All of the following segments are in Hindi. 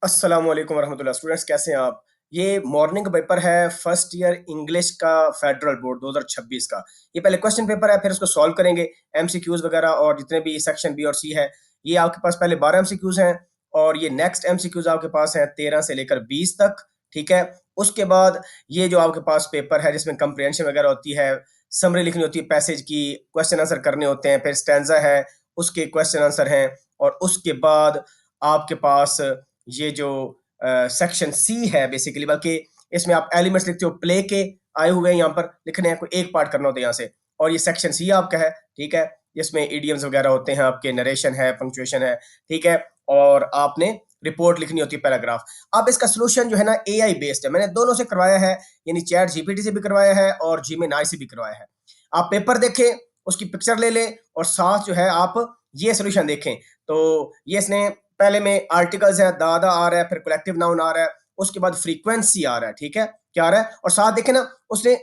अस्सलाम वालेकुम वरहमतुल्लाह। स्टूडेंट्स कैसे हैं आप? ये मॉर्निंग पेपर है फर्स्ट ईयर इंग्लिश का फेडरल बोर्ड 2026 का। ये पहले क्वेश्चन पेपर है, फिर उसको सॉल्व करेंगे। एमसीक्यूज वगैरह और जितने भी सेक्शन बी और सी है, ये आपके पास पहले 12 एमसीक्यूज हैं और ये नेक्स्ट एमसीक्यूज आपके पास हैं 13 से लेकर 20 तक। ठीक है, उसके बाद ये जो आपके पास पेपर है जिसमें कंप्रिहेंशन वगैरह होती है, समरी लिखनी होती है पैसेज की, क्वेश्चन आंसर करने होते हैं, फिर स्टैंजा है, उसके क्वेश्चन आंसर हैं, और उसके बाद आपके पास ये जो सेक्शन सी है बेसिकली, बल्कि इसमें आप एलिमेंट्स लिखते हो प्ले के, आए हुए हैं यहाँ पर लिखने हैं, कोई एक पार्ट करना होता है यहाँ से। और ये सेक्शन सी आपका है, ठीक है, जिसमें इडियम्स वगैरह होते हैं, आपके नरेशन है, पंक्चुएशन है, ठीक है, और आपने रिपोर्ट लिखनी होती है, पैराग्राफ। अब इसका सोल्यूशन जो है ना एआई बेस्ड है, मैंने दोनों से करवाया है, यानी चैट जीपीटी से भी करवाया है और जीमिनाई से भी करवाया है। आप पेपर देखें, उसकी पिक्चर ले लें और साथ जो है आप ये सोल्यूशन देखें। तो ये इसने पहले में आर्टिकल्स है, दादा आ रहा है, फिर कलेक्टिव नाउन आ रहा है, उसके बाद फ्रीक्वेंसी आ रहा है, ठीक है, क्या आ रहा है, और साथ देखें ना उसने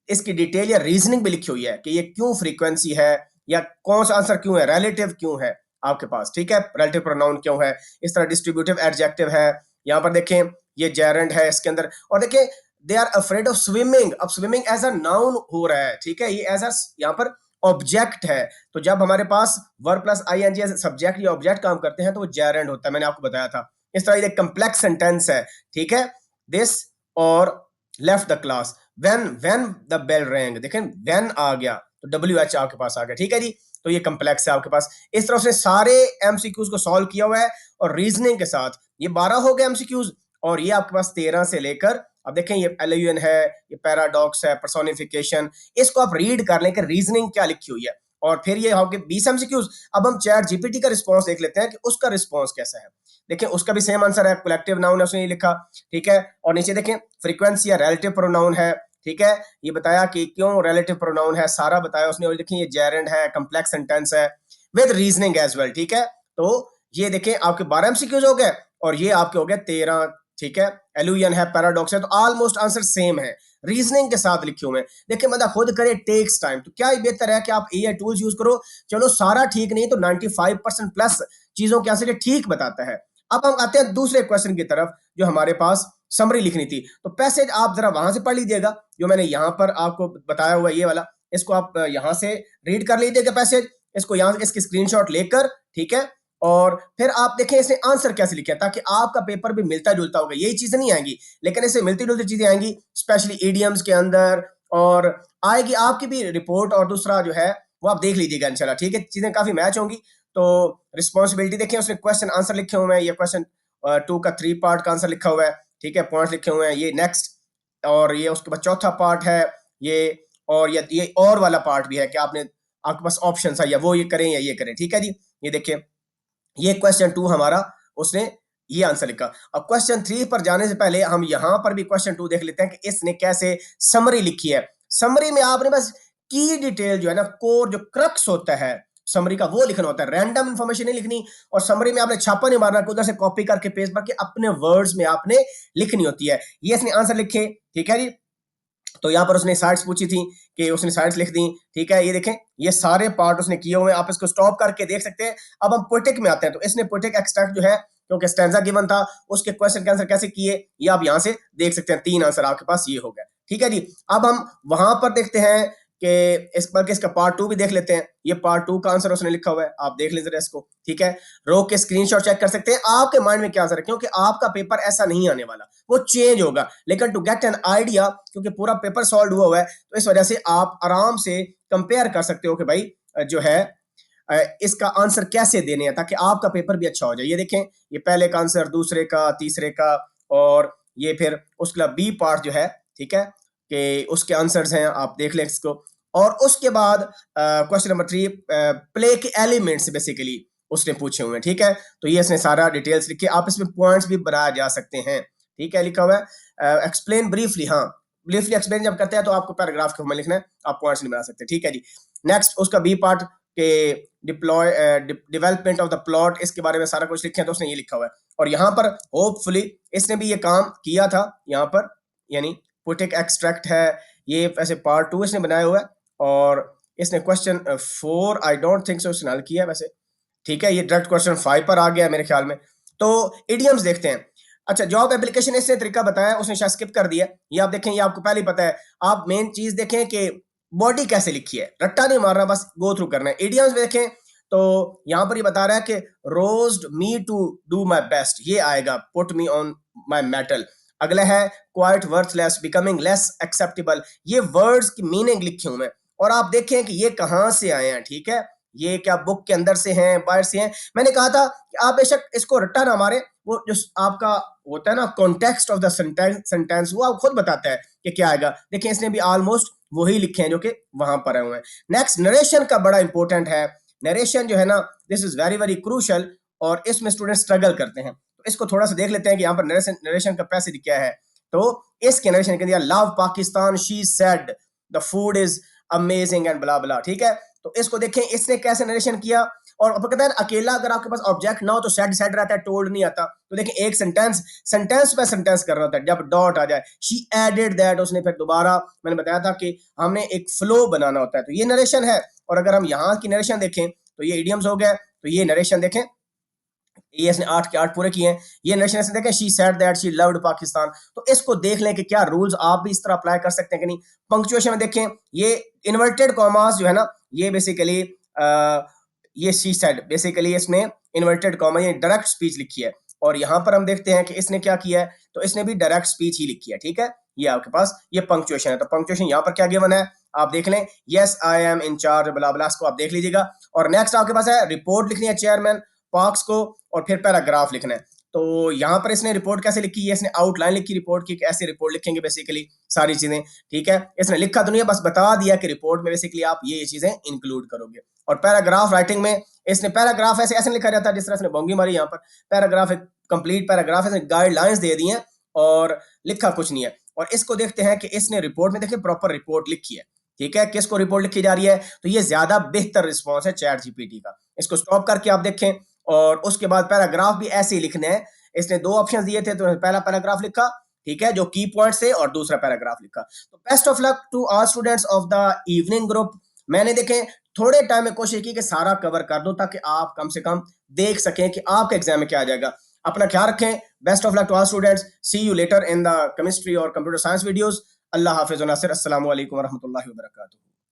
इसकी डिटेल या रीजनिंग भी लिखी हुई है कि ये क्यों फ्रीक्वेंसी है, या कौन सा आंसर क्यों है, रिलेटिव क्यों है आपके पास, ठीक है, रिलेटिव प्रोनाउन क्यों है, इस तरह डिस्ट्रीब्यूटिव एडजेक्टिव है, यहाँ पर देखें ये जेरेंड है इसके अंदर, और देखें they are afraid of swimming. अब स्विमिंग एज अ नाउन हो रहा है, ठीक है, ये एज अ यहाँ पर ऑब्जेक्ट है। तो जब हमारे पास verb plus ING as subject या ऑब्जेक्ट काम करते हैं तो वो जेरेंड होता है, मैंने आपको बताया था। इस तरह ये कंप्लेक्स सेंटेंस है, ठीक है, दिस और left the class when the bell rang, देखें व्हेन आ गया तो डब्ल्यू एच आपके पास आ गया, ठीक है जी। तो ये कंप्लेक्स है आपके पास। इस तरह से सारे एमसीक्यूज को सॉल्व किया हुआ है और रीजनिंग के साथ। ये 12 हो गए एमसीक्यूज और ये आपके पास 13 से लेकर, अब देखें ये एलयूएन है, ये पैराडॉक्स है, पर्सोनिफिकेशन, इसको आप रीड कर लें कि रीजनिंग क्या लिखी हुई है। और फिर ये आपके 20 एमसीक्यूज। अब हम चैट जीपीटी का रिस्पांस देख लेते हैं कि उसका रिस्पांस कैसा है। देखिए उसका भी सेम आंसर है, कलेक्टिव नाउन है उसने ये लिखा, ठीक है, और नीचे देखें फ्रीक्वेंसी या रिलेटिव प्रोनाउन है, ठीक है, ये बताया कि क्यों रिलेटिव प्रोनाउन है, सारा बताया उसने। और देखें ये जेरेंड है, कंप्लेक्स सेंटेंस है विद रीजनिंग एज वेल, ठीक है। तो ये देखें आपके 12 एमसीक्यूज हो गए और ये आपके हो गए 13, ठीक है, एलुयन है, पैराडॉक्स है, तो ऑलमोस्ट आंसर सेम है, रीजनिंग के साथ लिखे हुए हैं। देखिए बंदा खुद करे, टेक्स टाइम, तो क्या बेहतर है कि आप एआई टूल्स यूज करो। चलो सारा ठीक नहीं तो 95% प्लस चीजों के आंसर ठीक बताता है। अब हम आते हैं दूसरे क्वेश्चन की तरफ जो हमारे पास समरी लिखनी थी। तो पैसेज आप जरा वहां से पढ़ लीजिएगा जो मैंने यहां पर आपको बताया हुआ है, ये वाला, इसको आप यहां से रीड कर लीजिएगा पैसेज, इसको यहां इसकी स्क्रीनशॉट लेकर, ठीक है, और फिर आप देखें इसने आंसर कैसे लिखा है ताकि आपका पेपर भी मिलता जुलता होगा। यही चीजें नहीं आएंगी लेकिन इससे मिलती जुलती चीजें आएंगी, स्पेशली ईडियम्स के अंदर, और आएगी आपकी भी रिपोर्ट। और दूसरा जो है वो आप देख लीजिएगा इंशाल्लाह, ठीक है, चीजें काफी मैच होंगी। तो रिस्पॉन्सिबिलिटी देखें, उसने क्वेश्चन आंसर लिखे हुए हैं, ये क्वेश्चन 2 का 3 पार्ट का आंसर लिखा हुआ है, ठीक है, पॉइंट्स लिखे हुए हैं, ये नेक्स्ट, और ये उसके बाद चौथा पार्ट है ये, और ये और वाला पार्ट भी है कि आपने, आपके पास ऑप्शन है, या वो ये करें या ये करें, ठीक है जी। ये देखिए ये क्वेश्चन 2 हमारा, उसने ये आंसर लिखा। अब क्वेश्चन 3 पर जाने से पहले हम यहां पर भी क्वेश्चन 2 देख लेते हैं कि इसने कैसे समरी लिखी है। समरी में आपने बस की डिटेल जो है ना, कोर जो क्रक्स होता है समरी का, वो लिखना होता है, रैंडम इंफॉर्मेशन नहीं लिखनी। और समरी में आपने छापा नहीं मारना, उधर से कॉपी करके पेस्ट करके अपने वर्ड्स में आपने लिखनी होती है। ये इसने आंसर लिखे, ठीक है जी। तो यहाँ पर उसने साइट्स पूछी थी कि उसने साइट्स लिख दी, ठीक है, ये देखें ये सारे पार्ट उसने किए हुए हैं, आप इसको स्टॉप करके देख सकते हैं। अब हम पोएटिक में आते हैं, तो इसने पोएटिक एक्सट्रैक्ट जो है, क्योंकि स्टैंजा गिवन था, उसके क्वेश्चन के आंसर कैसे किए ये आप यहाँ से देख सकते हैं। 3 आंसर आपके पास ये हो गया, ठीक है जी। अब हम वहां पर देखते हैं कि इस पर इसका पार्ट 2 भी देख लेते हैं। ये पार्ट 2 का आंसर उसने लिखा हुआ है, आप देख लीजिए इसको, ठीक है, रो के स्क्रीनशॉट चेक कर सकते हैं आपके माइंड में क्या आंसर है, क्योंकि आपका पेपर ऐसा नहीं आने वाला, वो चेंज होगा। लेकिन टू गेट एन आइडिया, क्योंकि पूरा पेपर सॉल्व हुआ है, तो इस वजह से आप आराम से कंपेयर कर सकते हो कि भाई जो है इसका आंसर कैसे देने हैं ताकि आपका पेपर भी अच्छा हो जाए। ये देखें ये पहले का आंसर, दूसरे का, तीसरे का, और ये फिर उसका बी पार्ट जो है, ठीक है, कि उसके आंसर्स हैं, आप देख लें इसको। और उसके बाद क्वेश्चन नंबर 3 प्ले के एलिमेंट्स बेसिकली उसने पूछे हुए हैं, ठीक है। तो ये इसने सारा डिटेल्स लिखे, आप इसमें पॉइंट्स भी बनाया जा सकते हैं, ठीक है, लिखा हुआ है एक्सप्लेन ब्रीफली। हाँ, ब्रीफली एक्सप्लेन जब करते हैं तो आपको पैराग्राफ के फॉर्म में लिखना है, आप पॉइंट्स नहीं बना सकते, ठीक है जी। नेक्स्ट उसका बी पार्ट के deploy development of the plot, इसके बारे में सारा कुछ लिखे हैं, तो उसने ये लिखा हुआ है। और यहाँ पर होपफुली इसने भी ये काम किया था यहाँ पर, यानी पोएटिक एक्सट्रैक्ट है ये, वैसे पार्ट 2 इसने बनाया हुआ है। और इसने question 4 I don't think so इसने हल किया वैसे, ठीक है, ये डायरेक्ट क्वेश्चन 5 पर आ गया मेरे ख्याल में। तो इडियम्स देखते हैं। अच्छा, जॉब एप्लीकेशन इसने तरीका बताया, उसने शायद स्किप कर दिया। ये आप देखें, ये आपको पहले ही पता है। आप मेन चीज देखें कि बॉडी कैसे लिखी है, रट्टा नहीं मारना, बस गो थ्रू करना है। इडियम्स में देखें तो यहां पर ये बता रहा है कि roused me to do my best, ये आएगा put me on my mettle. अगला है quite worthless, becoming less acceptable. ये वर्ड्स की मीनिंग लिखी हूं मैं, और आप देखें कि ये कहां से आए हैं। ठीक है, ये क्या बुक के अंदर से हैं, बाहर से हैं। मैंने कहा था कि आप बेशक इसको रट्टा ना मारे, वो जो आपका होता है ना कॉन्टेक्स्ट ऑफ द सेंटेंस, वो आप खुद बताता है कि क्या आएगा। देखिए इसने भी ऑलमोस्ट वही लिखे हैं जो कि वहां पर आए हुए हैं। नेक्स्ट, नरेशन का बड़ा इंपॉर्टेंट है। नरेशन जो है ना, this is very very crucial, और इसमें स्टूडेंट स्ट्रगल करते हैं। तो इसको थोड़ा सा देख लेते हैं कि यहाँ पर नरेशन का पैसेज क्या है। तो इसके नरेशन के दिया, love Pakistan, she said the food is amazing and blah blah. ठीक है, तो इसको देखें इसने कैसे नरेशन किया। और कहता है अकेला अगर आपके पास ऑब्जेक्ट ना हो तो सेड रहता है, टोल्ड नहीं आता। तो देखिए एक सेंटेंस पे सेंटेंस कर रहा होता है। जब डॉट आ जाए, शी एडेड दैट, उसने फिर दोबारा, मैंने बताया था कि हमने एक फ्लो बनाना होता है। तो ये नरेशन है। और अगर हम यहाँ की नरेशन देखें तो ये इडियम्स हो गया। तो ये नरेशन देखें, ये इसने 8 के 8 पूरे किए हैं। ये नरेशन इसने देखें, she said that she loved Pakistan. तो इसको देख लें कि क्या रूल्स आप भी इस तरह अप्लाई कर सकते हैं कि नहीं। पंक्चुएशन में देखें, ये इन्वर्टेड कॉमास जो है ना, ये बेसिकली ये शी सेड, बेसिकली इसने इन्वर्टेड कॉमा, ये डायरेक्ट स्पीच लिखी है। और यहां पर हम देखते हैं कि इसने क्या किया है, तो इसने भी डायरेक्ट स्पीच ही लिखी है। ठीक है, ये आपके पास ये पंक्चुएशन है। तो पंक्चुएशन यहां पर क्या गिवन है आप देख लें, yes I am in charge blah blah, को आप देख लीजिएगा। और नेक्स्ट आपके पास है रिपोर्ट लिखनी है चेयरमैन पार्क्स को, और फिर पैराग्राफ लिखना है। तो यहाँ पर इसने रिपोर्ट कैसे लिखी है, इसने आउटलाइन लिखी रिपोर्ट की, ऐसे रिपोर्ट लिखेंगे बेसिकली सारी चीजें। ठीक है, इसने लिखा तो नहीं है, बस बता दिया कि रिपोर्ट में बेसिकली आप ये चीजें इंक्लूड करोगे। और पैराग्राफ राइटिंग में इसने पैराग्राफ ऐसे ऐसे लिखा जाता है जिस तरह से बोंगी मारी। यहाँ पर पैराग्राफ एक कंप्लीट पैराग्राफ, इसने गाइडलाइंस दे दी हैं और लिखा कुछ नहीं है। और इसको देखते हैं कि इसने रिपोर्ट में देखिए प्रॉपर रिपोर्ट लिखी है। ठीक है, किसको रिपोर्ट लिखी जा रही है, तो ये ज्यादा बेहतर रिस्पॉन्स है चैट जीपीटी का। इसको स्टॉप करके आप देखें, और उसके बाद पैराग्राफ भी ऐसे ही लिखने हैं। इसने 2 ऑप्शन दिए थे, तो पहला पैराग्राफ लिखा, ठीक है, जो की पॉइंट से, और दूसरा पैराग्राफ लिखा। तो best of luck to all students of the evening group. मैंने देखें थोड़े टाइम में कोशिश की कि सारा कवर कर दो, ताकि आप कम से कम देख सकें कि आपके एग्जाम में क्या आ जाएगा। अपना ख्याल रखें। Best of luck to all students. See you later in the chemistry और कंप्यूटर साइंस वीडियोस। अल्लाह हाफिज़ व नासिर। अस्सलामु अलैकुम व रहमतुल्लाहि व बरकातुहू।